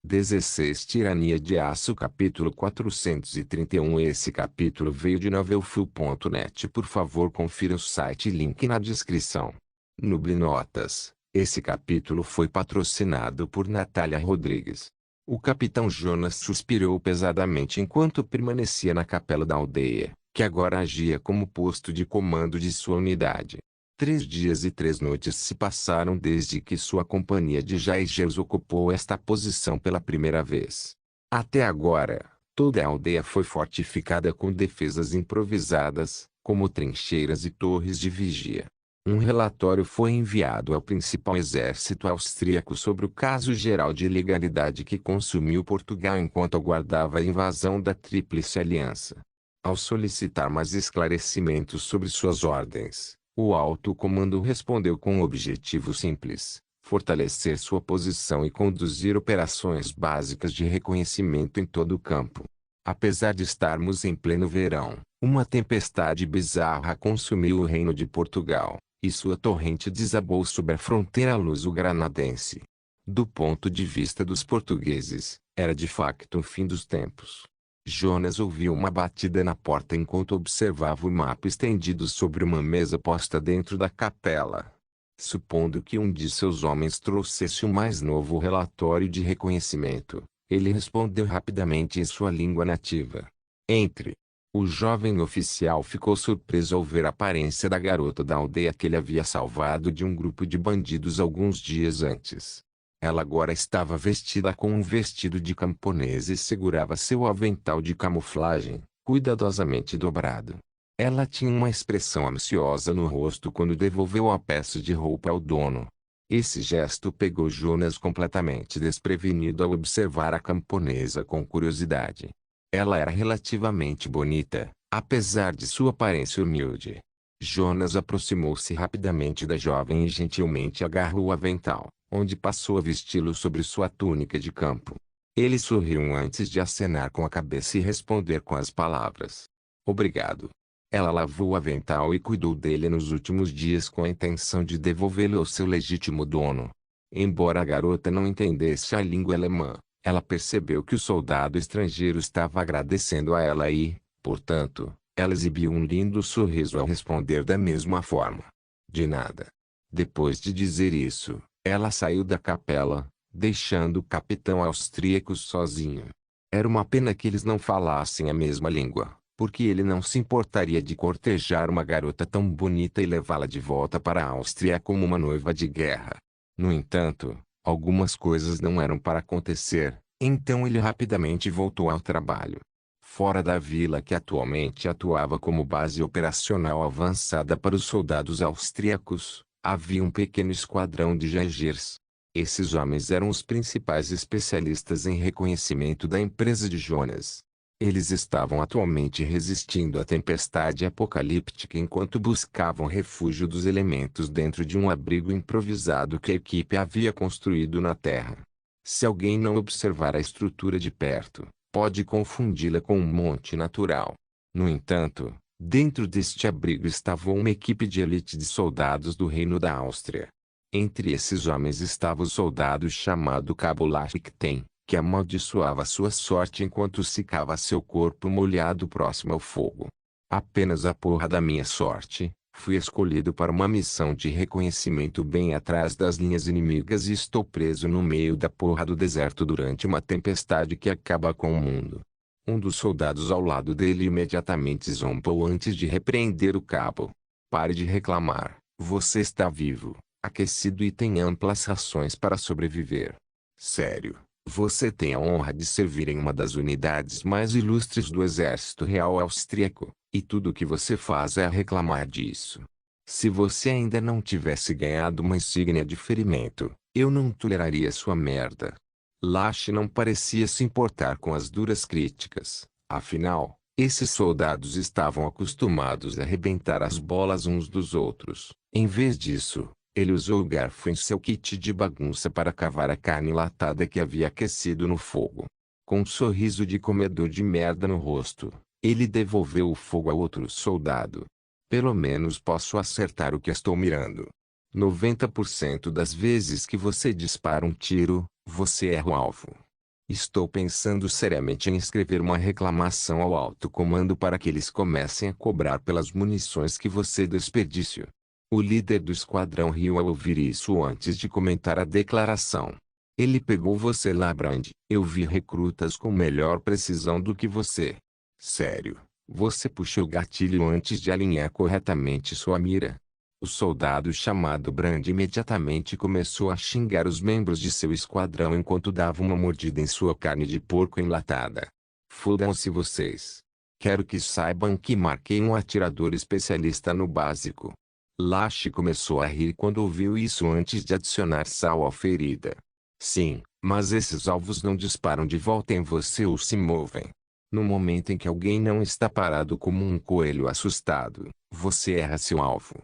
16 Tirania de Aço capítulo 431. Esse capítulo veio de novelfull.net. Por favor, confira o site e link na descrição. Notas. Esse capítulo foi patrocinado por Natália Rodrigues. O capitão Jonas suspirou pesadamente enquanto permanecia na capela da aldeia, que agora agia como posto de comando de sua unidade. 3 dias e 3 noites se passaram desde que sua companhia de Jaegers ocupou esta posição pela primeira vez. Até agora, toda a aldeia foi fortificada com defesas improvisadas, como trincheiras e torres de vigia. Um relatório foi enviado ao principal exército austríaco sobre o caso geral de ilegalidade que consumiu Portugal enquanto aguardava a invasão da Tríplice Aliança. Ao solicitar mais esclarecimentos sobre suas ordens, o alto comando respondeu com um objetivo simples: fortalecer sua posição e conduzir operações básicas de reconhecimento em todo o campo. Apesar de estarmos em pleno verão, uma tempestade bizarra consumiu o reino de Portugal, e sua torrente desabou sobre a fronteira luso-granadense. Do ponto de vista dos portugueses, era de facto o fim dos tempos. Jonas ouviu uma batida na porta enquanto observava o mapa estendido sobre uma mesa posta dentro da capela. Supondo que um de seus homens trouxesse o mais novo relatório de reconhecimento, ele respondeu rapidamente em sua língua nativa. Entre. O jovem oficial ficou surpreso ao ver a aparência da garota da aldeia que ele havia salvado de um grupo de bandidos alguns dias antes. Ela agora estava vestida com um vestido de camponesa e segurava seu avental de camuflagem, cuidadosamente dobrado. Ela tinha uma expressão ansiosa no rosto quando devolveu a peça de roupa ao dono. Esse gesto pegou Jonas completamente desprevenido ao observar a camponesa com curiosidade. Ela era relativamente bonita, apesar de sua aparência humilde. Jonas aproximou-se rapidamente da jovem e gentilmente agarrou o avental, onde passou a vesti-lo sobre sua túnica de campo. Ele sorriu antes de acenar com a cabeça e responder com as palavras: obrigado. Ela lavou o avental e cuidou dele nos últimos dias com a intenção de devolvê-lo ao seu legítimo dono. Embora a garota não entendesse a língua alemã, ela percebeu que o soldado estrangeiro estava agradecendo a ela e, portanto, ela exibiu um lindo sorriso ao responder da mesma forma. De nada. Depois de dizer isso, ela saiu da capela, deixando o capitão austríaco sozinho. Era uma pena que eles não falassem a mesma língua, porque ele não se importaria de cortejar uma garota tão bonita e levá-la de volta para a Áustria como uma noiva de guerra. No entanto, algumas coisas não eram para acontecer, então ele rapidamente voltou ao trabalho. Fora da vila que atualmente atuava como base operacional avançada para os soldados austríacos, havia um pequeno esquadrão de Jaegers. Esses homens eram os principais especialistas em reconhecimento da empresa de Jonas. Eles estavam atualmente resistindo à tempestade apocalíptica enquanto buscavam refúgio dos elementos dentro de um abrigo improvisado que a equipe havia construído na terra. Se alguém não observar a estrutura de perto, pode confundi-la com um monte natural. No entanto, dentro deste abrigo estava uma equipe de elite de soldados do Reino da Áustria. Entre esses homens estava o soldado chamado Cabo Lachikten, que amaldiçoava sua sorte enquanto secava seu corpo molhado próximo ao fogo. Apenas a porra da minha sorte, fui escolhido para uma missão de reconhecimento bem atrás das linhas inimigas e estou preso no meio da porra do deserto durante uma tempestade que acaba com o mundo. Um dos soldados ao lado dele imediatamente zombou antes de repreender o cabo. Pare de reclamar, você está vivo, aquecido e tem amplas rações para sobreviver. Sério. Você tem a honra de servir em uma das unidades mais ilustres do Exército Real Austríaco, e tudo o que você faz é reclamar disso. Se você ainda não tivesse ganhado uma insígnia de ferimento, eu não toleraria sua merda. Lash não parecia se importar com as duras críticas, afinal, esses soldados estavam acostumados a arrebentar as bolas uns dos outros. Em vez disso, ele usou o garfo em seu kit de bagunça para cavar a carne enlatada que havia aquecido no fogo. Com um sorriso de comedor de merda no rosto, ele devolveu o fogo a outro soldado. Pelo menos posso acertar o que estou mirando. 90% das vezes que você dispara um tiro, você erra o alvo. Estou pensando seriamente em escrever uma reclamação ao alto comando para que eles comecem a cobrar pelas munições que você desperdiça. O líder do esquadrão riu ao ouvir isso antes de comentar a declaração. Ele pegou você lá, Brand. Eu vi recrutas com melhor precisão do que você. Sério, você puxou o gatilho antes de alinhar corretamente sua mira. O soldado chamado Brand imediatamente começou a xingar os membros de seu esquadrão enquanto dava uma mordida em sua carne de porco enlatada. Fodam-se vocês. Quero que saibam que marquei um atirador especialista no básico. Lash começou a rir quando ouviu isso antes de adicionar sal à ferida. Sim, mas esses alvos não disparam de volta em você ou se movem. No momento em que alguém não está parado como um coelho assustado, você erra seu alvo.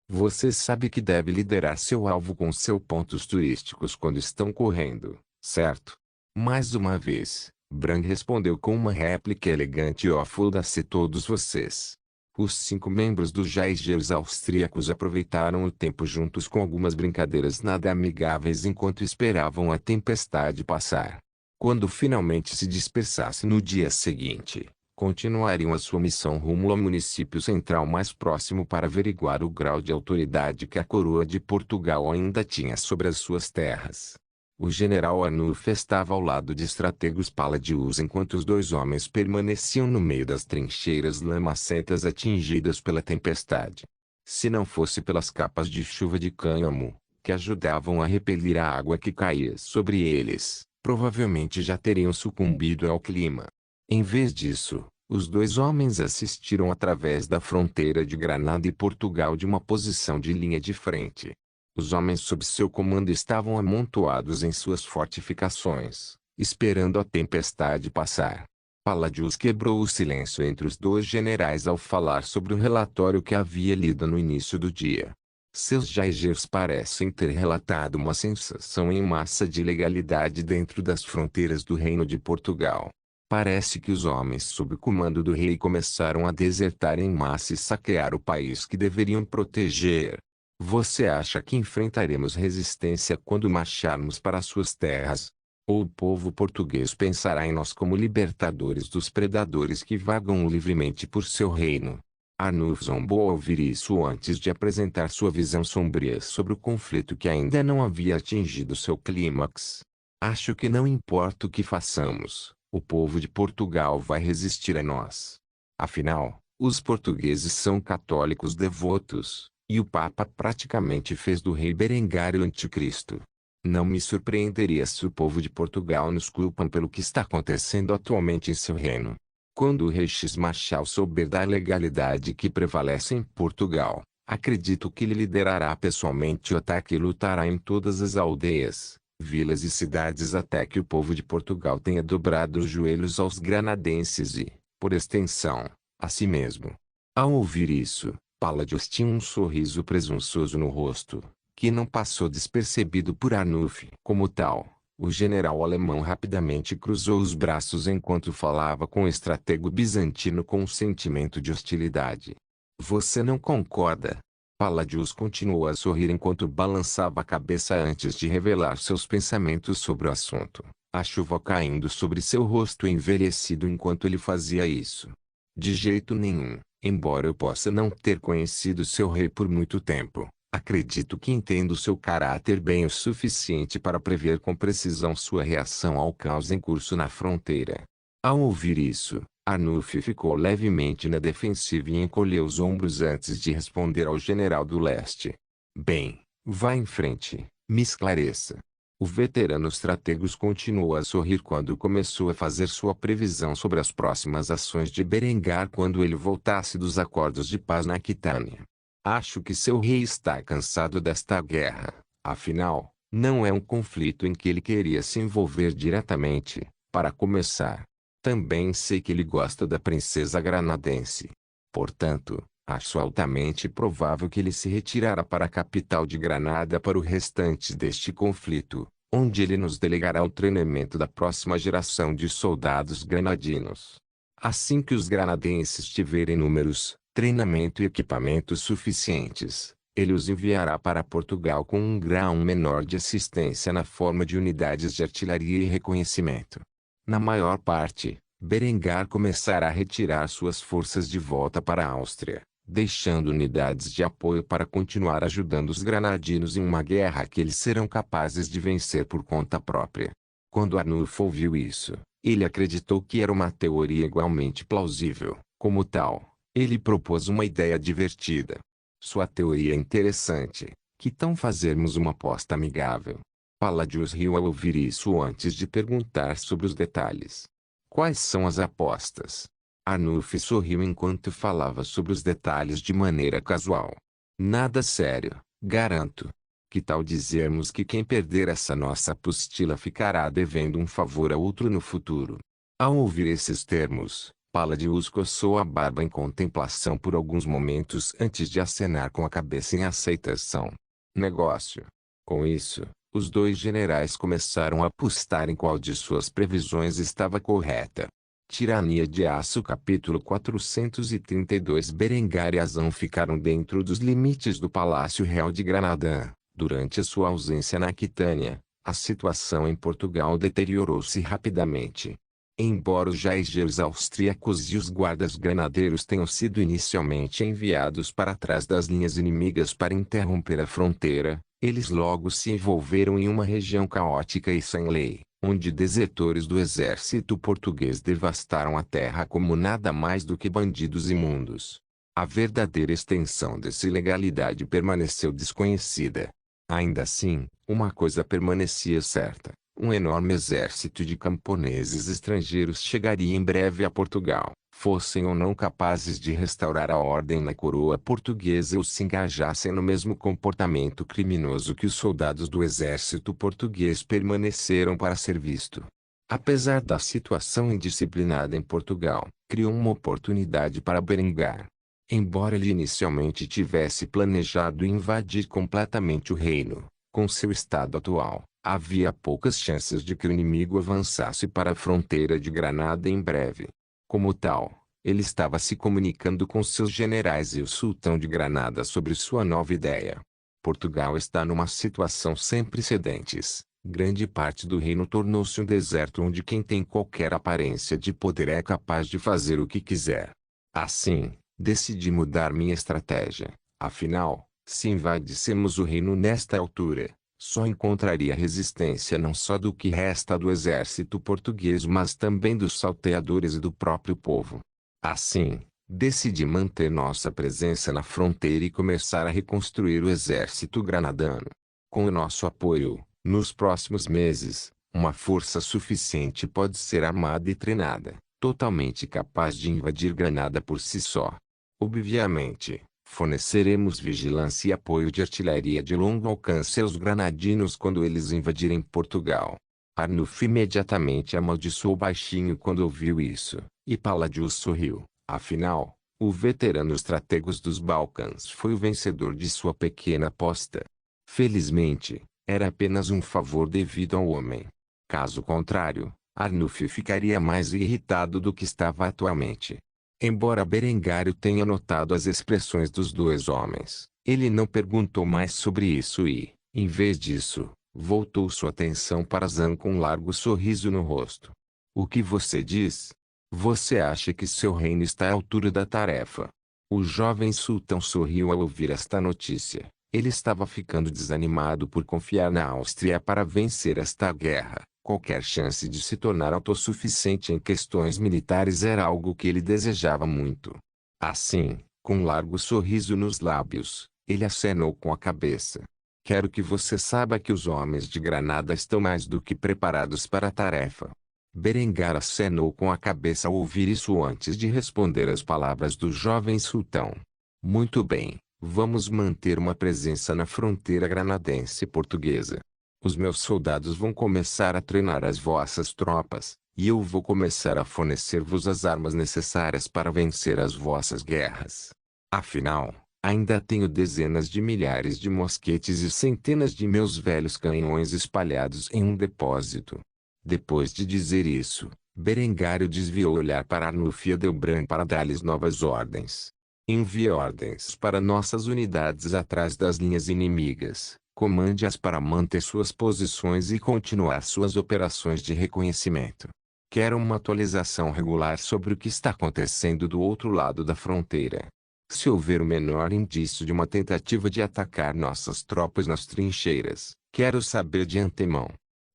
Você sabe que deve liderar seu alvo com seus pontos turísticos quando estão correndo, certo? Mais uma vez, Brand respondeu com uma réplica elegante: "Oh, foda-se todos vocês." Os 5 membros dos Jaegers austríacos aproveitaram o tempo juntos com algumas brincadeiras nada amigáveis enquanto esperavam a tempestade passar. Quando finalmente se dispersasse no dia seguinte, continuariam a sua missão rumo ao município central mais próximo para averiguar o grau de autoridade que a coroa de Portugal ainda tinha sobre as suas terras. O general Arnulf estava ao lado de estrategos Paladius enquanto os 2 homens permaneciam no meio das trincheiras lamacentas atingidas pela tempestade. Se não fosse pelas capas de chuva de cânhamo, que ajudavam a repelir a água que caía sobre eles, provavelmente já teriam sucumbido ao clima. Em vez disso, os 2 homens assistiram através da fronteira de Granada e Portugal de uma posição de linha de frente. Os homens sob seu comando estavam amontoados em suas fortificações, esperando a tempestade passar. Paladius quebrou o silêncio entre os 2 generais ao falar sobre o relatório que havia lido no início do dia. Seus Jaegers parecem ter relatado uma sensação em massa de ilegalidade dentro das fronteiras do Reino de Portugal. Parece que os homens sob o comando do rei começaram a desertar em massa e saquear o país que deveriam proteger. Você acha que enfrentaremos resistência quando marcharmos para suas terras? Ou o povo português pensará em nós como libertadores dos predadores que vagam livremente por seu reino? Arnulf zombou ao ouvir isso antes de apresentar sua visão sombria sobre o conflito que ainda não havia atingido seu clímax. Acho que não importa o que façamos, o povo de Portugal vai resistir a nós. Afinal, os portugueses são católicos devotos. E o Papa praticamente fez do rei Berengário o anticristo. Não me surpreenderia se o povo de Portugal nos culpam pelo que está acontecendo atualmente em seu reino. Quando o rei X-Marshal souber da legalidade que prevalece em Portugal, acredito que ele liderará pessoalmente o ataque e lutará em todas as aldeias, vilas e cidades até que o povo de Portugal tenha dobrado os joelhos aos granadenses e, por extensão, a si mesmo. Ao ouvir isso, Paladius tinha um sorriso presunçoso no rosto, que não passou despercebido por Arnulf. Como tal, o general alemão rapidamente cruzou os braços enquanto falava com o estratego bizantino com um sentimento de hostilidade. Você não concorda? Paladius continuou a sorrir enquanto balançava a cabeça antes de revelar seus pensamentos sobre o assunto, a chuva caindo sobre seu rosto envelhecido enquanto ele fazia isso. De jeito nenhum. Embora eu possa não ter conhecido seu rei por muito tempo, acredito que entendo seu caráter bem o suficiente para prever com precisão sua reação ao caos em curso na fronteira. Ao ouvir isso, Arnulf ficou levemente na defensiva e encolheu os ombros antes de responder ao general do leste. Bem, vá em frente, me esclareça. O veterano estrategos continuou a sorrir quando começou a fazer sua previsão sobre as próximas ações de Berengar quando ele voltasse dos acordos de paz na Aquitânia. Acho que seu rei está cansado desta guerra, afinal, não é um conflito em que ele queria se envolver diretamente, para começar. Também sei que ele gosta da princesa granadense. Portanto, acho altamente provável que ele se retirará para a capital de Granada para o restante deste conflito, onde ele nos delegará o treinamento da próxima geração de soldados granadinos. Assim que os granadenses tiverem números, treinamento e equipamentos suficientes, Ele os enviará para Portugal com um grau menor de assistência na forma de unidades de artilharia e reconhecimento. Na maior parte, Berengar começará a retirar suas forças de volta para a Áustria, deixando unidades de apoio para continuar ajudando os granadinos em uma guerra que eles serão capazes de vencer por conta própria. Quando Arnulfo ouviu isso, ele acreditou que era uma teoria igualmente plausível. Como tal, ele propôs uma ideia divertida. Sua teoria é interessante. Que tal fazermos uma aposta amigável? Palladius riu ao ouvir isso antes de perguntar sobre os detalhes. Quais são as apostas? Arnulfo sorriu enquanto falava sobre os detalhes de maneira casual. Nada sério, garanto. Que tal dizermos que quem perder essa nossa apostila ficará devendo um favor a outro no futuro? Ao ouvir esses termos, Palladius coçou a barba em contemplação por alguns momentos antes de acenar com a cabeça em aceitação. Negócio. Com isso, os dois generais começaram a apostar em qual de suas previsões estava correta. Tirania de Aço capítulo 432 Berengar e Azão ficaram dentro dos limites do Palácio Real de Granada. Durante a sua ausência na Aquitânia, a situação em Portugal deteriorou-se rapidamente. Embora os jaegeres austríacos e os guardas granadeiros tenham sido inicialmente enviados para trás das linhas inimigas para interromper a fronteira, eles logo se envolveram em uma região caótica e sem lei, onde desertores do exército português devastaram a terra como nada mais do que bandidos imundos. A verdadeira extensão dessa ilegalidade permaneceu desconhecida. Ainda assim, uma coisa permanecia certa. Um enorme exército de camponeses estrangeiros chegaria em breve a Portugal, fossem ou não capazes de restaurar a ordem na coroa portuguesa ou se engajassem no mesmo comportamento criminoso que os soldados do exército português permaneceram para ser visto. Apesar da situação indisciplinada em Portugal, criou uma oportunidade para Berengar. Embora ele inicialmente tivesse planejado invadir completamente o reino, com seu estado atual, havia poucas chances de que o inimigo avançasse para a fronteira de Granada em breve. Como tal, ele estava se comunicando com seus generais e o sultão de Granada sobre sua nova ideia. Portugal está numa situação sem precedentes. Grande parte do reino tornou-se um deserto onde quem tem qualquer aparência de poder é capaz de fazer o que quiser. Assim, decidi mudar minha estratégia. Afinal, se invadíssemos o reino nesta altura, só encontraria resistência não só do que resta do exército português mas também dos salteadores e do próprio povo. Assim, decidi manter nossa presença na fronteira e começar a reconstruir o exército granadano. Com o nosso apoio, nos próximos meses, uma força suficiente pode ser armada e treinada, totalmente capaz de invadir Granada por si só. Obviamente, forneceremos vigilância e apoio de artilharia de longo alcance aos granadinos quando eles invadirem Portugal. Arnulfo imediatamente amaldiçoou baixinho quando ouviu isso, e Palladius sorriu. Afinal, o veterano estratego dos Balcãs foi o vencedor de sua pequena aposta. Felizmente, era apenas um favor devido ao homem. Caso contrário, Arnulfo ficaria mais irritado do que estava atualmente. Embora Berengário tenha notado as expressões dos dois homens, ele não perguntou mais sobre isso e, em vez disso, voltou sua atenção para Zan com um largo sorriso no rosto. O que você diz? Você acha que seu reino está à altura da tarefa? O jovem sultão sorriu ao ouvir esta notícia. Ele estava ficando desanimado por confiar na Áustria para vencer esta guerra. Qualquer chance de se tornar autossuficiente em questões militares era algo que ele desejava muito. Assim, com um largo sorriso nos lábios, ele acenou com a cabeça. Quero que você saiba que os homens de Granada estão mais do que preparados para a tarefa. Berengar acenou com a cabeça ao ouvir isso antes de responder às palavras do jovem sultão. Muito bem, vamos manter uma presença na fronteira granadense portuguesa. Os meus soldados vão começar a treinar as vossas tropas, e eu vou começar a fornecer-vos as armas necessárias para vencer as vossas guerras. Afinal, ainda tenho dezenas de milhares de mosquetes e centenas de meus velhos canhões espalhados em um depósito. Depois de dizer isso, Berengário desviou o olhar para Arnulfo e Adelbran para dar-lhes novas ordens. Envie ordens para nossas unidades atrás das linhas inimigas. Comande-as para manter suas posições e continuar suas operações de reconhecimento. Quero uma atualização regular sobre o que está acontecendo do outro lado da fronteira. Se houver o menor indício de uma tentativa de atacar nossas tropas nas trincheiras, quero saber de antemão.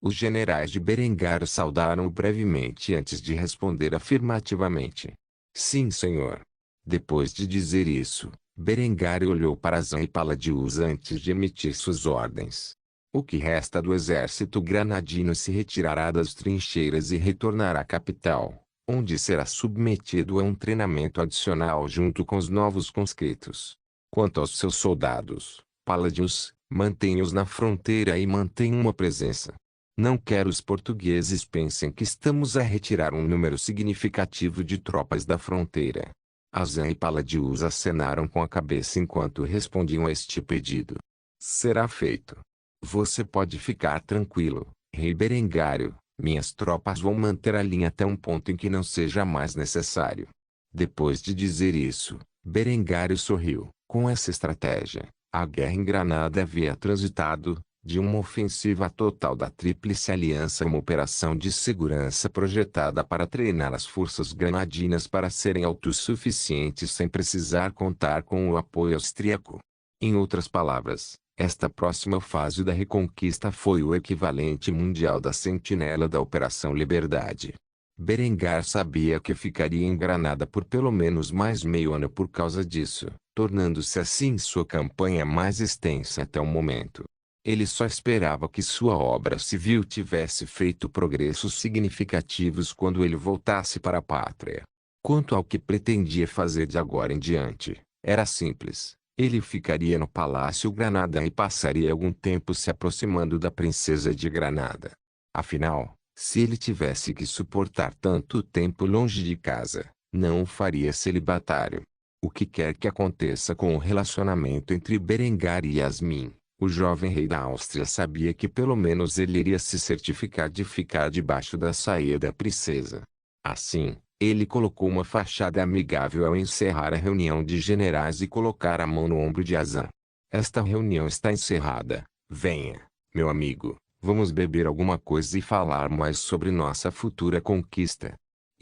Os generais de Berengário saudaram-o brevemente antes de responder afirmativamente. Sim, senhor. Depois de dizer isso, Berengário olhou para Azan e Paladius antes de emitir suas ordens. O que resta do exército granadino se retirará das trincheiras e retornará à capital, onde será submetido a um treinamento adicional junto com os novos conscritos. Quanto aos seus soldados, Paladius, mantenha-os na fronteira e mantenha uma presença. Não quero os portugueses pensem que estamos a retirar um número significativo de tropas da fronteira. Azan e Paladius acenaram com a cabeça enquanto respondiam a este pedido. Será feito. Você pode ficar tranquilo, rei Berengário. Minhas tropas vão manter a linha até um ponto em que não seja mais necessário. Depois de dizer isso, Berengário sorriu. Com essa estratégia, a guerra em Granada havia transitado, de uma ofensiva total da Tríplice Aliança a uma operação de segurança projetada para treinar as forças granadinas para serem autossuficientes sem precisar contar com o apoio austríaco. Em outras palavras, esta próxima fase da reconquista foi o equivalente mundial da sentinela da Operação Liberdade. Berengar sabia que ficaria em Granada por pelo menos mais meio ano por causa disso, tornando-se assim sua campanha mais extensa até o momento. Ele só esperava que sua obra civil tivesse feito progressos significativos quando ele voltasse para a pátria. Quanto ao que pretendia fazer de agora em diante, era simples. Ele ficaria no Palácio Granada e passaria algum tempo se aproximando da princesa de Granada. Afinal, se ele tivesse que suportar tanto tempo longe de casa, não o faria celibatário. O que quer que aconteça com o relacionamento entre Berengar e Yasmin, o jovem rei da Áustria sabia que pelo menos ele iria se certificar de ficar debaixo da saia da princesa. Assim, ele colocou uma fachada amigável ao encerrar a reunião de generais e colocar a mão no ombro de Azan. Esta reunião está encerrada. Venha, meu amigo, vamos beber alguma coisa e falar mais sobre nossa futura conquista.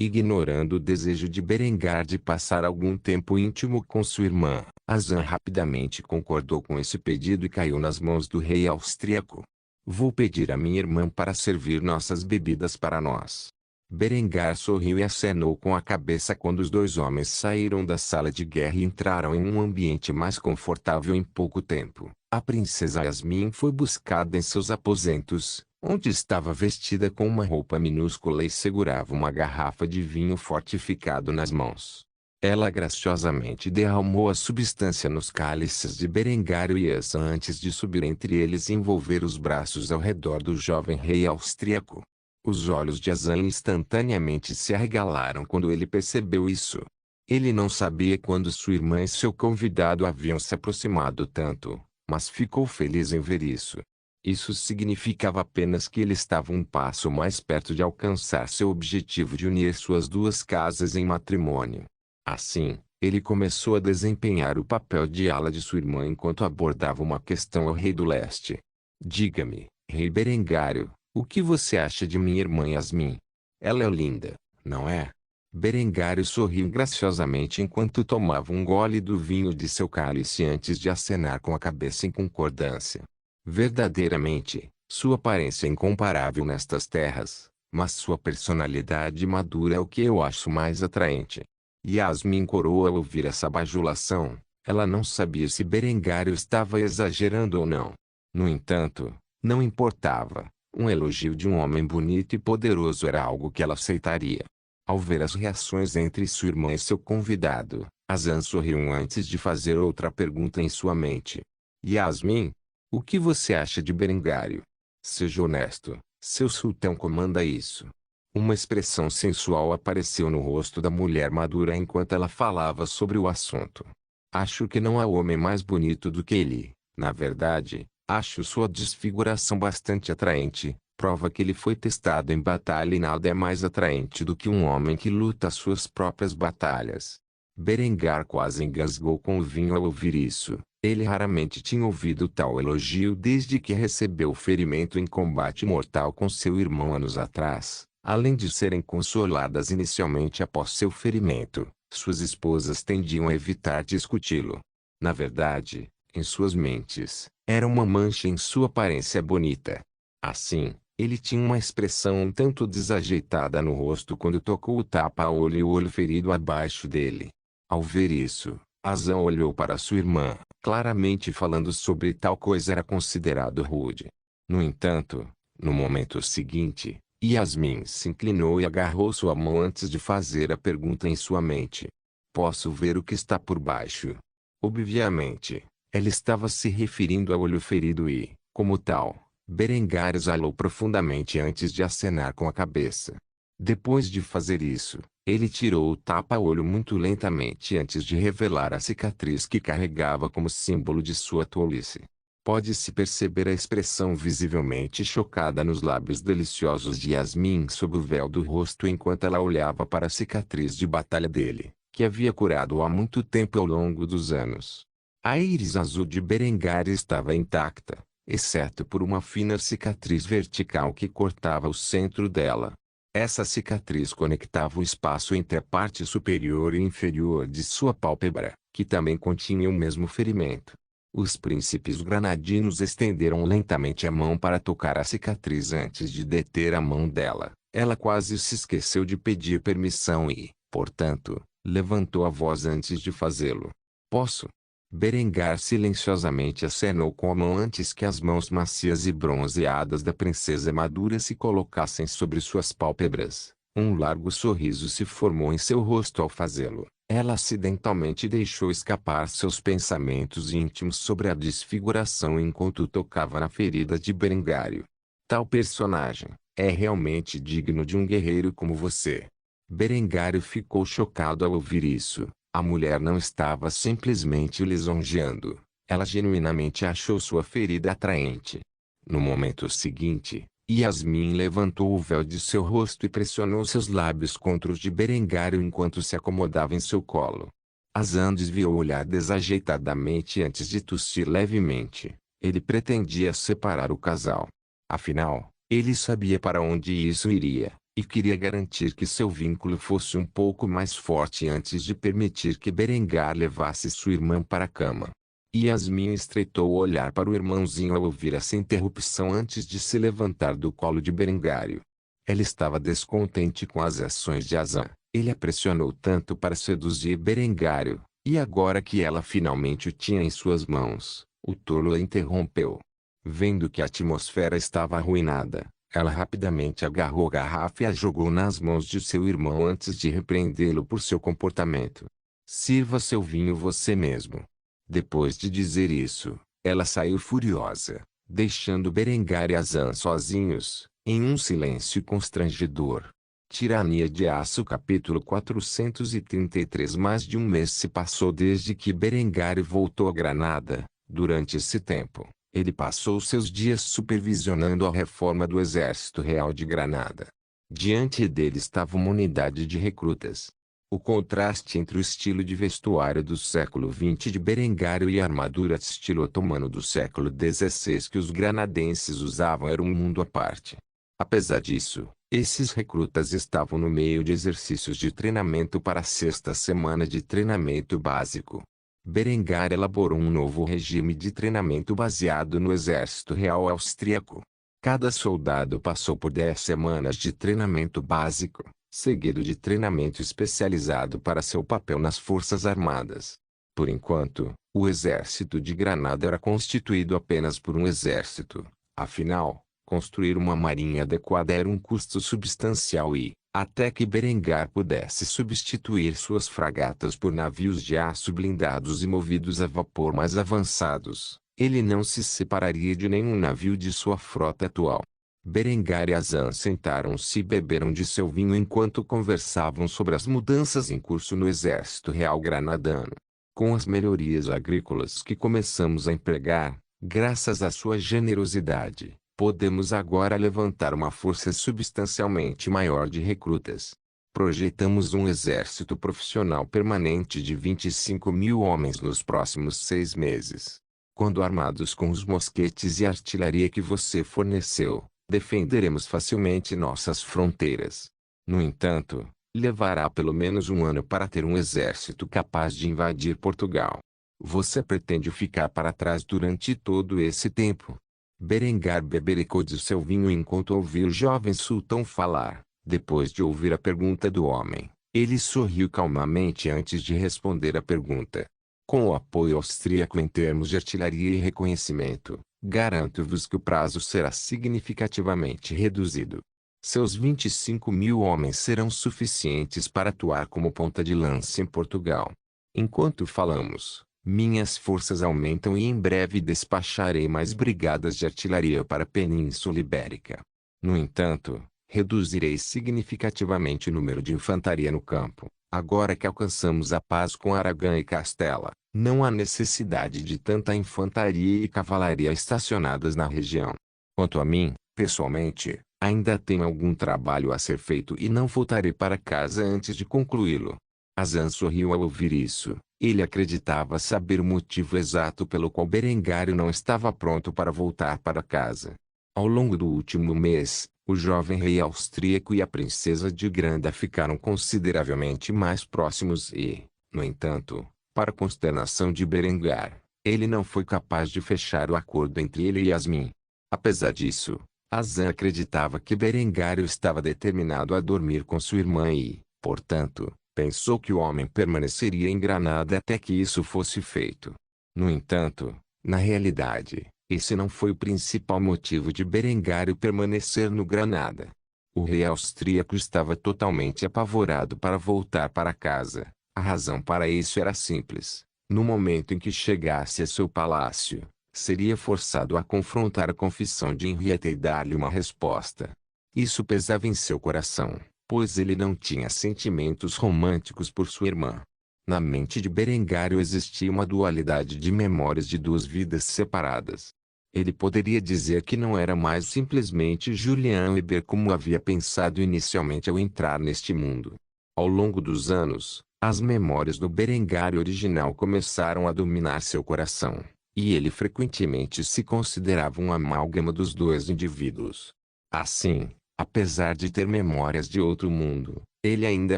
Ignorando o desejo de Berengar de passar algum tempo íntimo com sua irmã, Azan rapidamente concordou com esse pedido e caiu nas mãos do rei austríaco. Vou pedir a minha irmã para servir nossas bebidas para nós. Berengar sorriu e acenou com a cabeça quando os dois homens saíram da sala de guerra e entraram em um ambiente mais confortável em pouco tempo. A princesa Yasmin foi buscada em seus aposentos, onde estava vestida com uma roupa minúscula e segurava uma garrafa de vinho fortificado nas mãos. Ela graciosamente derramou a substância nos cálices de Berengário e Yasmin antes de subir entre eles e envolver os braços ao redor do jovem rei austríaco. Os olhos de Azan instantaneamente se arregalaram quando ele percebeu isso. Ele não sabia quando sua irmã e seu convidado haviam se aproximado tanto, mas ficou feliz em ver isso. Isso significava apenas que ele estava um passo mais perto de alcançar seu objetivo de unir suas duas casas em matrimônio. Assim, ele começou a desempenhar o papel de ala de sua irmã enquanto abordava uma questão ao rei do leste. Diga-me, rei Berengário, o que você acha de minha irmã Yasmin? Ela é linda, não é? Berengário sorriu graciosamente enquanto tomava um gole do vinho de seu cálice antes de acenar com a cabeça em concordância. Verdadeiramente, sua aparência é incomparável nestas terras, mas sua personalidade madura é o que eu acho mais atraente. Yasmin coroou ao ouvir essa bajulação. Ela não sabia se Berengário estava exagerando ou não. No entanto, não importava. Um elogio de um homem bonito e poderoso era algo que ela aceitaria. Ao ver as reações entre sua irmã e seu convidado, Azan sorriu antes de fazer outra pergunta em sua mente. Yasmin, o que você acha de Berengário? Seja honesto, seu sultão comanda isso. Uma expressão sensual apareceu no rosto da mulher madura enquanto ela falava sobre o assunto. Acho que não há homem mais bonito do que ele. Na verdade, acho sua desfiguração bastante atraente, prova que ele foi testado em batalha e nada é mais atraente do que um homem que luta suas próprias batalhas. Berengar quase engasgou com o vinho ao ouvir isso. Ele raramente tinha ouvido tal elogio desde que recebeu o ferimento em combate mortal com seu irmão anos atrás. Além de serem consoladas inicialmente após seu ferimento, suas esposas tendiam a evitar discuti-lo. Na verdade, em suas mentes, era uma mancha em sua aparência bonita. Assim, ele tinha uma expressão um tanto desajeitada no rosto quando tocou o tapa-olho e o olho ferido abaixo dele. Ao ver isso, Azan olhou para sua irmã, claramente falando sobre tal coisa era considerado rude. No entanto, no momento seguinte, Yasmin se inclinou e agarrou sua mão antes de fazer a pergunta em sua mente. Posso ver o que está por baixo? Obviamente, ela estava se referindo ao olho ferido e, como tal, Berengar exalou profundamente antes de acenar com a cabeça. Depois de fazer isso, ele tirou o tapa-olho muito lentamente antes de revelar a cicatriz que carregava como símbolo de sua tolice. Pode-se perceber a expressão visivelmente chocada nos lábios deliciosos de Yasmin sob o véu do rosto enquanto ela olhava para a cicatriz de batalha dele, que havia curado há muito tempo ao longo dos anos. A íris azul de Berengar estava intacta, exceto por uma fina cicatriz vertical que cortava o centro dela. Essa cicatriz conectava o espaço entre a parte superior e inferior de sua pálpebra, que também continha o mesmo ferimento. Os príncipes granadinos estenderam lentamente a mão para tocar a cicatriz antes de deter a mão dela. Ela quase se esqueceu de pedir permissão e, portanto, levantou a voz antes de fazê-lo. Posso? Berengar silenciosamente acenou com a mão antes que as mãos macias e bronzeadas da princesa madura se colocassem sobre suas pálpebras. Um largo sorriso se formou em seu rosto ao fazê-lo. Ela acidentalmente deixou escapar seus pensamentos íntimos sobre a desfiguração enquanto tocava na ferida de Berengário. Tal personagem é realmente digno de um guerreiro como você. Berengário ficou chocado ao ouvir isso. A mulher não estava simplesmente o lisonjeando. Ela genuinamente achou sua ferida atraente. No momento seguinte, Yasmin levantou o véu de seu rosto e pressionou seus lábios contra os de Berengário enquanto se acomodava em seu colo. Azan desviou o olhar desajeitadamente antes de tossir levemente. Ele pretendia separar o casal. Afinal, ele sabia para onde isso iria, e queria garantir que seu vínculo fosse um pouco mais forte antes de permitir que Berengar levasse sua irmã para a cama. Yasmin estreitou o olhar para o irmãozinho ao ouvir essa interrupção antes de se levantar do colo de Berengário. Ela estava descontente com as ações de Azan. Ele a pressionou tanto para seduzir Berengário, e agora que ela finalmente o tinha em suas mãos, o tolo a interrompeu. Vendo que a atmosfera estava arruinada, ela rapidamente agarrou a garrafa e a jogou nas mãos de seu irmão antes de repreendê-lo por seu comportamento. Sirva seu vinho você mesmo. Depois de dizer isso, ela saiu furiosa, deixando Berengar e Azan sozinhos, em um silêncio constrangedor. Tirania de Aço capítulo 433. Mais de um mês se passou desde que Berengar voltou a Granada. Durante esse tempo, ele passou seus dias supervisionando a reforma do Exército Real de Granada. Diante dele estava uma unidade de recrutas. O contraste entre o estilo de vestuário do século XX de Berengário e a armadura de estilo otomano do século XVI que os granadenses usavam era um mundo à parte. Apesar disso, esses recrutas estavam no meio de exercícios de treinamento para a sexta semana de treinamento básico. Berengar elaborou um novo regime de treinamento baseado no Exército Real Austríaco. Cada soldado passou por 10 semanas de treinamento básico, seguido de treinamento especializado para seu papel nas Forças Armadas. Por enquanto, o exército de Granada era constituído apenas por um exército. Afinal, construir uma marinha adequada era um custo substancial e, até que Berengar pudesse substituir suas fragatas por navios de aço blindados e movidos a vapor mais avançados, ele não se separaria de nenhum navio de sua frota atual. Berengar e Azan sentaram-se e beberam de seu vinho enquanto conversavam sobre as mudanças em curso no Exército Real Granadano. Com as melhorias agrícolas que começamos a empregar, graças à sua generosidade, podemos agora levantar uma força substancialmente maior de recrutas. Projetamos um exército profissional permanente de 25.000 homens nos próximos 6 meses. Quando armados com os mosquetes e artilharia que você forneceu, defenderemos facilmente nossas fronteiras. No entanto, levará pelo menos um ano para ter um exército capaz de invadir Portugal. Você pretende ficar para trás durante todo esse tempo? Berengar bebericou de seu vinho enquanto ouvia o jovem sultão falar. Depois de ouvir a pergunta do homem, ele sorriu calmamente antes de responder a pergunta. Com o apoio austríaco em termos de artilharia e reconhecimento, garanto-vos que o prazo será significativamente reduzido. Seus 25.000 homens serão suficientes para atuar como ponta de lança em Portugal. Enquanto falamos, minhas forças aumentam e em breve despacharei mais brigadas de artilharia para a Península Ibérica. No entanto, reduzirei significativamente o número de infantaria no campo. Agora que alcançamos a paz com Aragão e Castela, não há necessidade de tanta infantaria e cavalaria estacionadas na região. Quanto a mim, pessoalmente, ainda tenho algum trabalho a ser feito e não voltarei para casa antes de concluí-lo. Azan sorriu ao ouvir isso. Ele acreditava saber o motivo exato pelo qual Berengário não estava pronto para voltar para casa. Ao longo do último mês, o jovem rei austríaco e a princesa de Granda ficaram consideravelmente mais próximos e, no entanto, para consternação de Berengar, ele não foi capaz de fechar o acordo entre ele e Yasmin. Apesar disso, Azan acreditava que Berengário estava determinado a dormir com sua irmã e, portanto, pensou que o homem permaneceria em Granada até que isso fosse feito. No entanto, na realidade, esse não foi o principal motivo de Berengário permanecer no Granada. O rei austríaco estava totalmente apavorado para voltar para casa. A razão para isso era simples. No momento em que chegasse a seu palácio, seria forçado a confrontar a confissão de Henrietta e dar-lhe uma resposta. Isso pesava em seu coração, pois ele não tinha sentimentos românticos por sua irmã. Na mente de Berengário existia uma dualidade de memórias de duas vidas separadas. Ele poderia dizer que não era mais simplesmente Julian Weber como havia pensado inicialmente ao entrar neste mundo. Ao longo dos anos, as memórias do Berengário original começaram a dominar seu coração, e ele frequentemente se considerava um amálgama dos dois indivíduos. Assim, apesar de ter memórias de outro mundo, ele ainda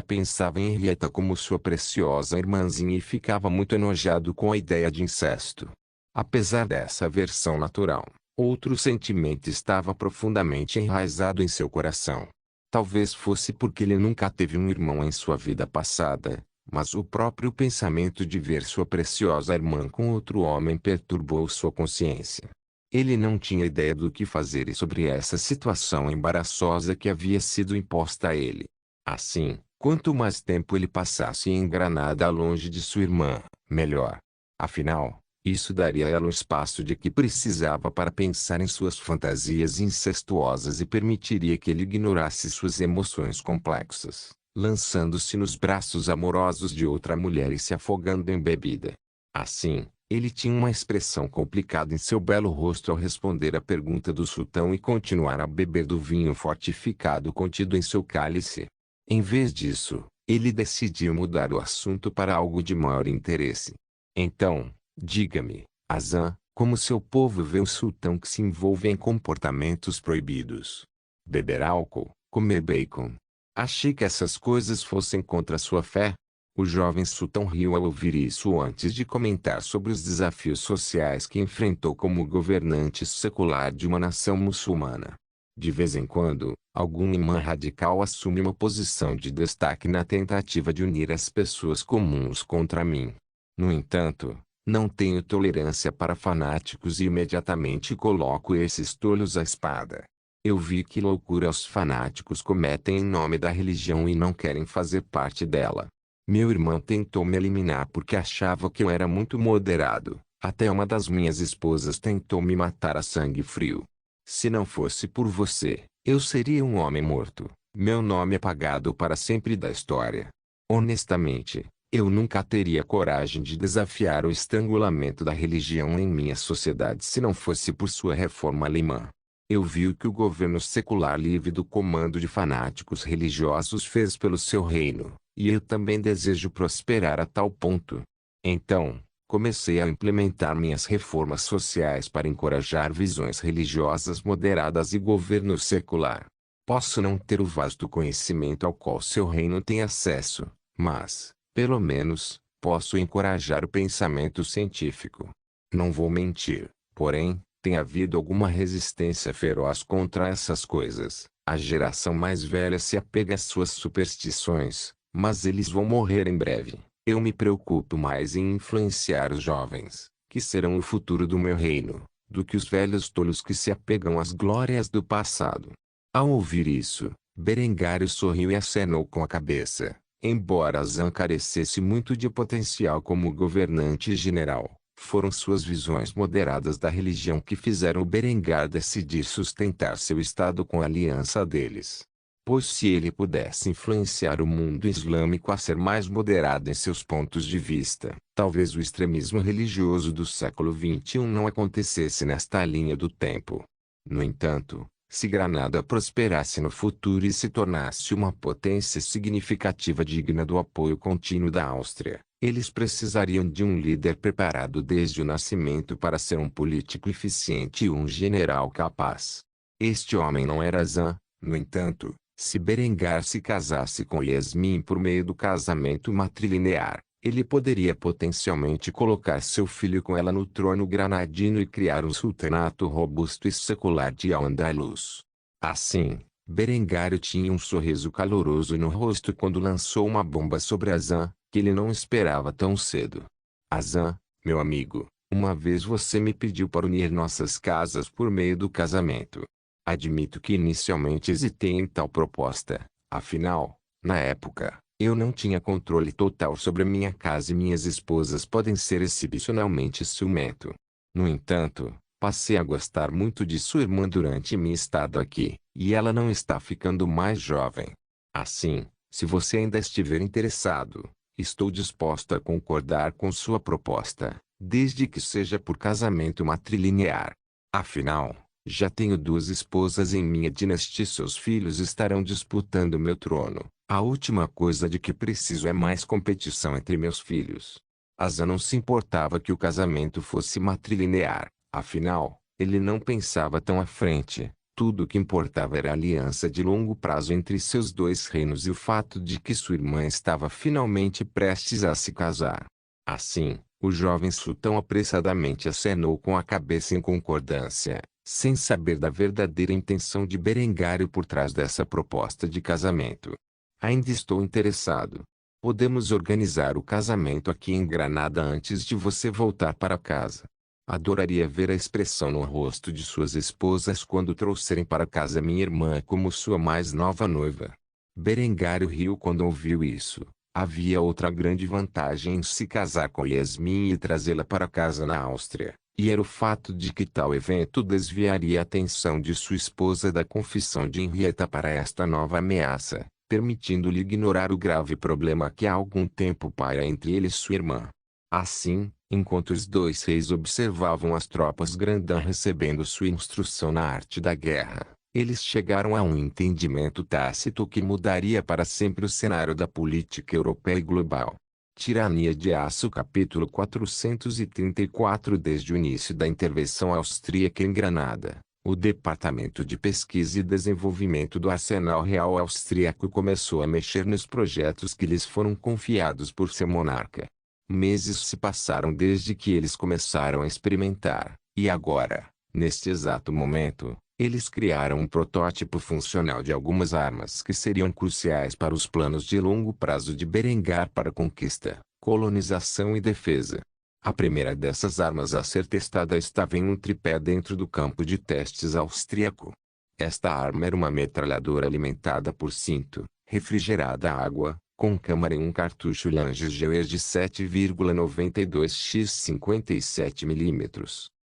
pensava em Henrietta como sua preciosa irmãzinha e ficava muito enojado com a ideia de incesto. Apesar dessa aversão natural, outro sentimento estava profundamente enraizado em seu coração. Talvez fosse porque ele nunca teve um irmão em sua vida passada, mas o próprio pensamento de ver sua preciosa irmã com outro homem perturbou sua consciência. Ele não tinha ideia do que fazer sobre essa situação embaraçosa que havia sido imposta a ele. Assim, quanto mais tempo ele passasse em Granada longe de sua irmã, melhor. Afinal, isso daria a ela o espaço de que precisava para pensar em suas fantasias incestuosas e permitiria que ele ignorasse suas emoções complexas, lançando-se nos braços amorosos de outra mulher e se afogando em bebida. Assim, ele tinha uma expressão complicada em seu belo rosto ao responder à pergunta do sultão e continuar a beber do vinho fortificado contido em seu cálice. Em vez disso, ele decidiu mudar o assunto para algo de maior interesse. Então, diga-me, Azan, como seu povo vê o sultão que se envolve em comportamentos proibidos? Beber álcool, comer bacon. Achei que essas coisas fossem contra sua fé. O jovem sultão riu ao ouvir isso antes de comentar sobre os desafios sociais que enfrentou como governante secular de uma nação muçulmana. De vez em quando, algum imã radical assume uma posição de destaque na tentativa de unir as pessoas comuns contra mim. No entanto, não tenho tolerância para fanáticos e imediatamente coloco esses tolos à espada. Eu vi que loucura os fanáticos cometem em nome da religião e não querem fazer parte dela. Meu irmão tentou me eliminar porque achava que eu era muito moderado. Até uma das minhas esposas tentou me matar a sangue frio. Se não fosse por você, eu seria um homem morto, meu nome apagado para sempre da história. Honestamente, eu nunca teria coragem de desafiar o estrangulamento da religião em minha sociedade se não fosse por sua reforma alemã. Eu vi o que o governo secular livre do comando de fanáticos religiosos fez pelo seu reino, e eu também desejo prosperar a tal ponto. Então, comecei a implementar minhas reformas sociais para encorajar visões religiosas moderadas e governo secular. Posso não ter o vasto conhecimento ao qual seu reino tem acesso, mas, pelo menos, posso encorajar o pensamento científico. Não vou mentir, porém, tem havido alguma resistência feroz contra essas coisas. A geração mais velha se apega às suas superstições, mas eles vão morrer em breve. Eu me preocupo mais em influenciar os jovens, que serão o futuro do meu reino, do que os velhos tolos que se apegam às glórias do passado. Ao ouvir isso, Berengário sorriu e acenou com a cabeça. Embora Azan carecesse muito de potencial como governante general, foram suas visões moderadas da religião que fizeram Berengar decidir sustentar seu estado com a aliança deles. Pois se ele pudesse influenciar o mundo islâmico a ser mais moderado em seus pontos de vista, talvez o extremismo religioso do século XXI não acontecesse nesta linha do tempo. No entanto, se Granada prosperasse no futuro e se tornasse uma potência significativa digna do apoio contínuo da Áustria, eles precisariam de um líder preparado desde o nascimento para ser um político eficiente e um general capaz. Este homem não era Azan, no entanto, se Berengar se casasse com Yasmin por meio do casamento matrilinear, ele poderia potencialmente colocar seu filho com ela no trono granadino e criar um sultanato robusto e secular de Al-Andalus. Assim, Berengário tinha um sorriso caloroso no rosto quando lançou uma bomba sobre Azan, que ele não esperava tão cedo. Azan, meu amigo, uma vez você me pediu para unir nossas casas por meio do casamento. Admito que inicialmente hesitei em tal proposta, afinal, na época, eu não tinha controle total sobre minha casa e minhas esposas podem ser excepcionalmente ciumento. No entanto, passei a gostar muito de sua irmã durante minha estada aqui, e ela não está ficando mais jovem. Assim, se você ainda estiver interessado, estou disposto a concordar com sua proposta, desde que seja por casamento matrilinear. Afinal, já tenho 2 esposas em minha dinastia e seus filhos estarão disputando meu trono. A última coisa de que preciso é mais competição entre meus filhos. Azan não se importava que o casamento fosse matrilinear, afinal, ele não pensava tão à frente. Tudo o que importava era a aliança de longo prazo entre seus 2 reinos e o fato de que sua irmã estava finalmente prestes a se casar. Assim, o jovem sultão apressadamente acenou com a cabeça em concordância, sem saber da verdadeira intenção de Berengário por trás dessa proposta de casamento. Ainda estou interessado. Podemos organizar o casamento aqui em Granada antes de você voltar para casa. Adoraria ver a expressão no rosto de suas esposas quando trouxerem para casa minha irmã como sua mais nova noiva. Berengário riu quando ouviu isso. Havia outra grande vantagem em se casar com Yasmin e trazê-la para casa na Áustria, e era o fato de que tal evento desviaria a atenção de sua esposa da confissão de Henrietta para esta nova ameaça, permitindo-lhe ignorar o grave problema que há algum tempo paira entre ele e sua irmã. Assim, enquanto os 2 reis observavam as tropas Grandã recebendo sua instrução na arte da guerra, eles chegaram a um entendimento tácito que mudaria para sempre o cenário da política europeia e global. Tirania de Aço capítulo 434. Desde o início da intervenção austríaca em Granada, o Departamento de Pesquisa e Desenvolvimento do Arsenal Real Austríaco começou a mexer nos projetos que lhes foram confiados por seu monarca. Meses se passaram desde que eles começaram a experimentar, e agora, neste exato momento, eles criaram um protótipo funcional de algumas armas que seriam cruciais para os planos de longo prazo de Berengar para conquista, colonização e defesa. A primeira dessas armas a ser testada estava em um tripé dentro do campo de testes austríaco. Esta arma era uma metralhadora alimentada por cinto, refrigerada a água, com câmara e um cartucho Lange de 7,92x 57 mm.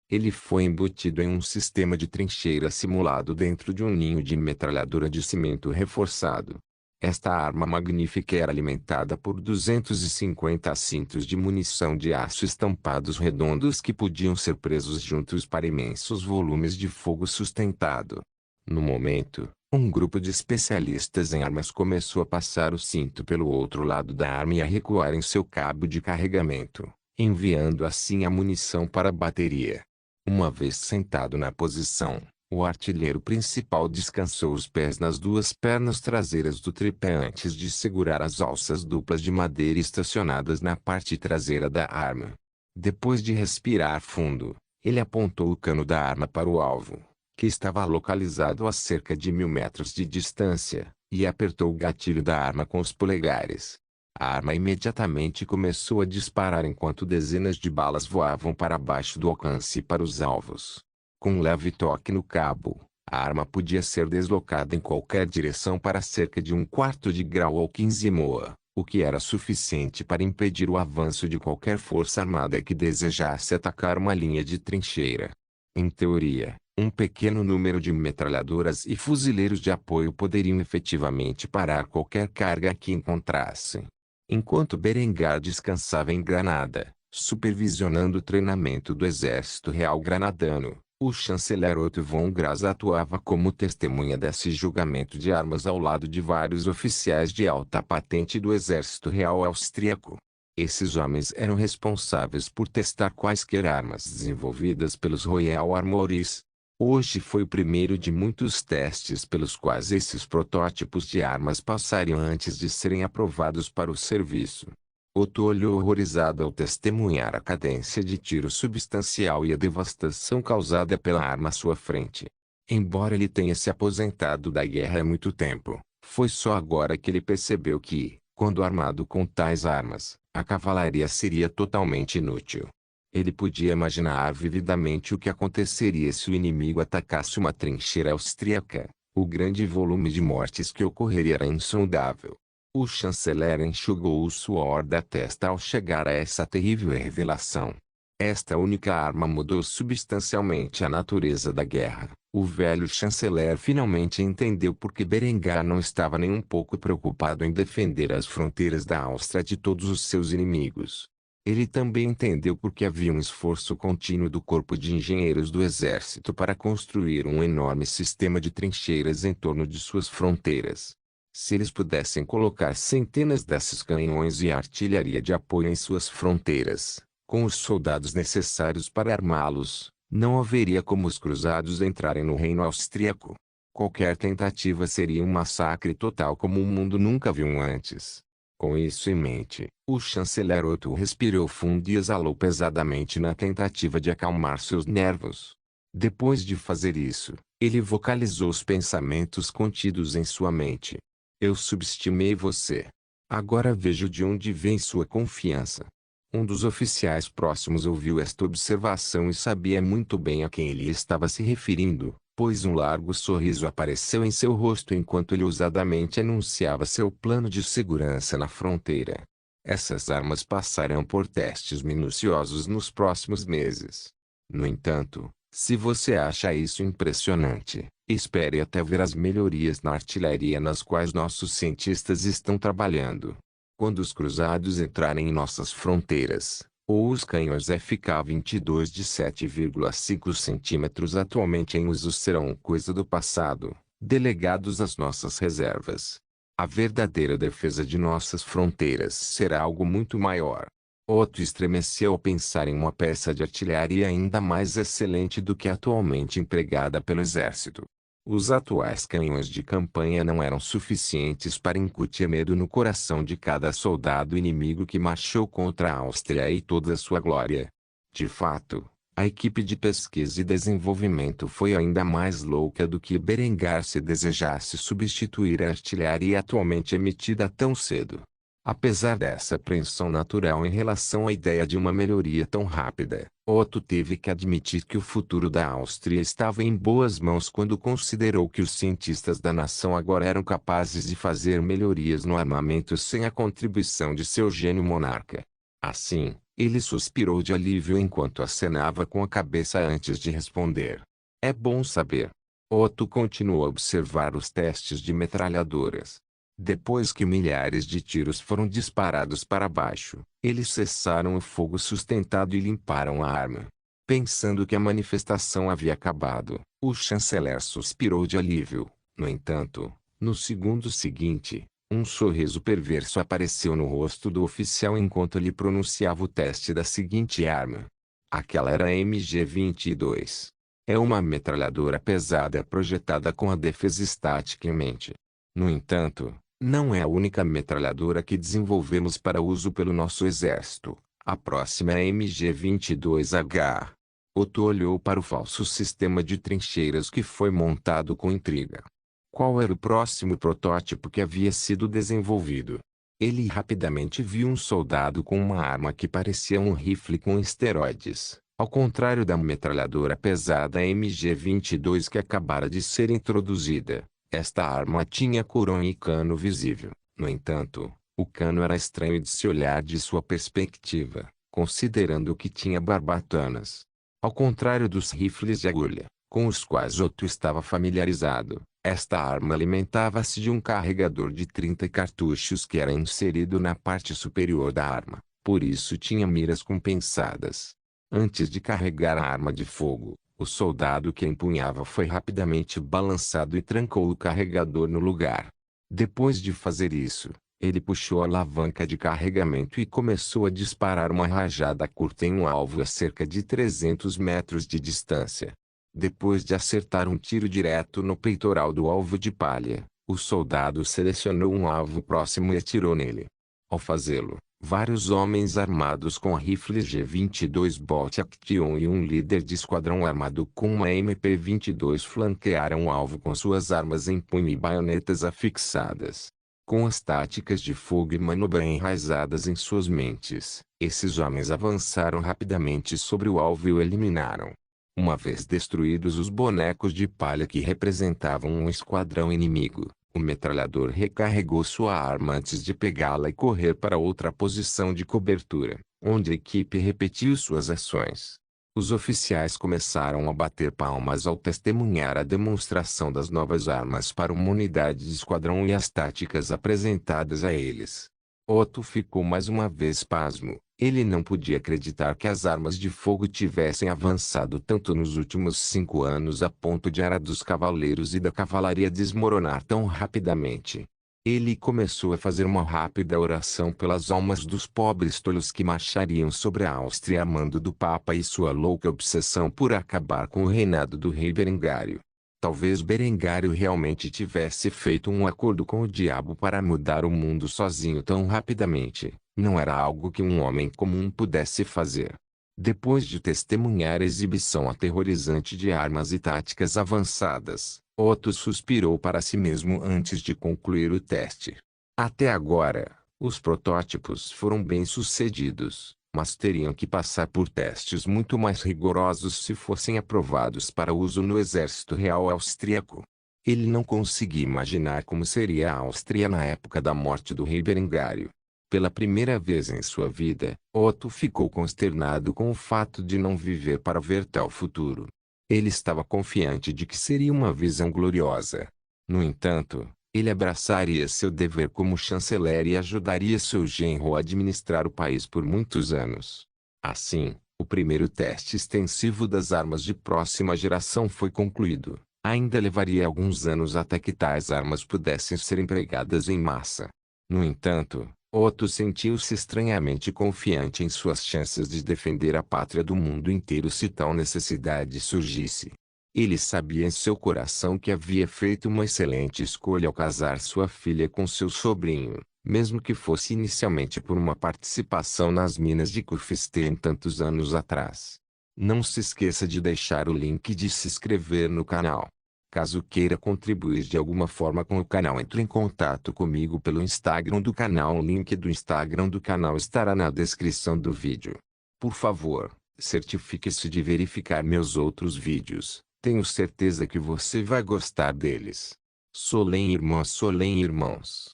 Ele foi embutido em um sistema de trincheira simulado dentro de um ninho de metralhadora de cimento reforçado. Esta arma magnífica era alimentada por 250 cintos de munição de aço estampados redondos que podiam ser presos juntos para imensos volumes de fogo sustentado. No momento, um grupo de especialistas em armas começou a passar o cinto pelo outro lado da arma e a recuar em seu cabo de carregamento, enviando assim a munição para a bateria. Uma vez sentado na posição, o artilheiro principal descansou os pés nas duas pernas traseiras do tripé antes de segurar as alças duplas de madeira estacionadas na parte traseira da arma. Depois de respirar fundo, ele apontou o cano da arma para o alvo, que estava localizado a cerca de 1000 metros de distância, e apertou o gatilho da arma com os polegares. A arma imediatamente começou a disparar enquanto dezenas de balas voavam para baixo do alcance para os alvos. Com um leve toque no cabo, a arma podia ser deslocada em qualquer direção para cerca de 1/4 de grau ou 15 moa, o que era suficiente para impedir o avanço de qualquer força armada que desejasse atacar uma linha de trincheira. Em teoria, um pequeno número de metralhadoras e fuzileiros de apoio poderiam efetivamente parar qualquer carga que encontrassem. Enquanto Berengar descansava em Granada, supervisionando o treinamento do Exército Real Granadano, o chanceler Otto von Graz atuava como testemunha desse julgamento de armas ao lado de vários oficiais de alta patente do Exército Real Austríaco. Esses homens eram responsáveis por testar quaisquer armas desenvolvidas pelos Royal Armouries. Hoje foi o primeiro de muitos testes pelos quais esses protótipos de armas passariam antes de serem aprovados para o serviço. Otto olhou horrorizado ao testemunhar a cadência de tiro substancial e a devastação causada pela arma à sua frente. Embora ele tenha se aposentado da guerra há muito tempo, foi só agora que ele percebeu que, quando armado com tais armas, a cavalaria seria totalmente inútil. Ele podia imaginar vividamente o que aconteceria se o inimigo atacasse uma trincheira austríaca. O grande volume de mortes que ocorreria era insondável. O chanceler enxugou o suor da testa ao chegar a essa terrível revelação. Esta única arma mudou substancialmente a natureza da guerra. O velho chanceler finalmente entendeu por que Berengar não estava nem um pouco preocupado em defender as fronteiras da Áustria de todos os seus inimigos. Ele também entendeu por que havia um esforço contínuo do corpo de engenheiros do exército para construir um enorme sistema de trincheiras em torno de suas fronteiras. Se eles pudessem colocar centenas desses canhões e artilharia de apoio em suas fronteiras, com os soldados necessários para armá-los, não haveria como os cruzados entrarem no reino austríaco. Qualquer tentativa seria um massacre total como o mundo nunca viu antes. Com isso em mente, o chanceler Otto respirou fundo e exalou pesadamente na tentativa de acalmar seus nervos. Depois de fazer isso, ele vocalizou os pensamentos contidos em sua mente. Eu subestimei você. Agora vejo de onde vem sua confiança. Um dos oficiais próximos ouviu esta observação e sabia muito bem a quem ele estava se referindo, pois um largo sorriso apareceu em seu rosto enquanto ele ousadamente anunciava seu plano de segurança na fronteira. Essas armas passarão por testes minuciosos nos próximos meses. No entanto, se você acha isso impressionante, espere até ver as melhorias na artilharia nas quais nossos cientistas estão trabalhando. Quando os cruzados entrarem em nossas fronteiras, ou os canhões FK-22 de 7,5 centímetros atualmente em uso serão coisa do passado, delegados às nossas reservas. A verdadeira defesa de nossas fronteiras será algo muito maior. Otto estremeceu ao pensar em uma peça de artilharia ainda mais excelente do que atualmente empregada pelo exército. Os atuais canhões de campanha não eram suficientes para incutir medo no coração de cada soldado inimigo que marchou contra a Áustria e toda a sua glória. De fato, a equipe de pesquisa e desenvolvimento foi ainda mais louca do que Berengar se desejasse substituir a artilharia atualmente emitida tão cedo. Apesar dessa apreensão natural em relação à ideia de uma melhoria tão rápida, Otto teve que admitir que o futuro da Áustria estava em boas mãos quando considerou que os cientistas da nação agora eram capazes de fazer melhorias no armamento sem a contribuição de seu gênio monarca. Assim, ele suspirou de alívio enquanto acenava com a cabeça antes de responder. É bom saber. Otto continuou a observar os testes de metralhadoras. Depois que milhares de tiros foram disparados para baixo, eles cessaram o fogo sustentado e limparam a arma. Pensando que a manifestação havia acabado, o chanceler suspirou de alívio. No entanto, no segundo seguinte, um sorriso perverso apareceu no rosto do oficial enquanto ele pronunciava o teste da seguinte arma. Aquela era a MG-22. É uma metralhadora pesada projetada com a defesa estática em mente. No entanto, não é a única metralhadora que desenvolvemos para uso pelo nosso exército. A próxima é a MG-22H. Otto olhou para o falso sistema de trincheiras que foi montado com intriga. Qual era o próximo protótipo que havia sido desenvolvido? Ele rapidamente viu um soldado com uma arma que parecia um rifle com esteroides, ao contrário da metralhadora pesada MG-22 que acabara de ser introduzida. Esta arma tinha coronha e cano visível. No entanto, o cano era estranho de se olhar de sua perspectiva, considerando que tinha barbatanas. Ao contrário dos rifles de agulha, com os quais Otto estava familiarizado, esta arma alimentava-se de um carregador de 30 cartuchos que era inserido na parte superior da arma, por isso tinha miras compensadas. Antes de carregar a arma de fogo, o soldado que a empunhava foi rapidamente balançado e trancou o carregador no lugar. Depois de fazer isso, ele puxou a alavanca de carregamento e começou a disparar uma rajada curta em um alvo a cerca de 300 metros de distância. Depois de acertar um tiro direto no peitoral do alvo de palha, o soldado selecionou um alvo próximo e atirou nele. Ao fazê-lo, vários homens armados com rifles G-22 Bolt Action e um líder de esquadrão armado com uma MP-22 flanquearam o alvo com suas armas em punho e baionetas afixadas. Com as táticas de fogo e manobra enraizadas em suas mentes, esses homens avançaram rapidamente sobre o alvo e o eliminaram. Uma vez destruídos os bonecos de palha que representavam um esquadrão inimigo, o metralhador recarregou sua arma antes de pegá-la e correr para outra posição de cobertura, onde a equipe repetiu suas ações. Os oficiais começaram a bater palmas ao testemunhar a demonstração das novas armas para uma unidade de esquadrão e as táticas apresentadas a eles. Otto ficou mais uma vez pasmo. Ele não podia acreditar que as armas de fogo tivessem avançado tanto nos últimos 5 anos a ponto de a era dos cavaleiros e da cavalaria desmoronar tão rapidamente. Ele começou a fazer uma rápida oração pelas almas dos pobres tolos que marchariam sobre a Áustria a mando do Papa e sua louca obsessão por acabar com o reinado do rei Berengário. Talvez Berengário realmente tivesse feito um acordo com o diabo para mudar o mundo sozinho tão rapidamente. Não era algo que um homem comum pudesse fazer. Depois de testemunhar a exibição aterrorizante de armas e táticas avançadas, Otto suspirou para si mesmo antes de concluir o teste. Até agora, os protótipos foram bem-sucedidos, mas teriam que passar por testes muito mais rigorosos se fossem aprovados para uso no exército real austríaco. Ele não conseguia imaginar como seria a Áustria na época da morte do rei Berengário. Pela primeira vez em sua vida, Otto ficou consternado com o fato de não viver para ver tal futuro. Ele estava confiante de que seria uma visão gloriosa. No entanto, ele abraçaria seu dever como chanceler e ajudaria seu genro a administrar o país por muitos anos. Assim, o primeiro teste extensivo das armas de próxima geração foi concluído. Ainda levaria alguns anos até que tais armas pudessem ser empregadas em massa. No entanto, Otto sentiu-se estranhamente confiante em suas chances de defender a pátria do mundo inteiro se tal necessidade surgisse. Ele sabia em seu coração que havia feito uma excelente escolha ao casar sua filha com seu sobrinho, mesmo que fosse inicialmente por uma participação nas minas de Kufstein tantos anos atrás. Não se esqueça de deixar o link de se inscrever no canal. Caso queira contribuir de alguma forma com o canal, entre em contato comigo pelo Instagram do canal. O link do Instagram do canal estará na descrição do vídeo. Por favor, certifique-se de verificar meus outros vídeos. Tenho certeza que você vai gostar deles. Solem irmãos.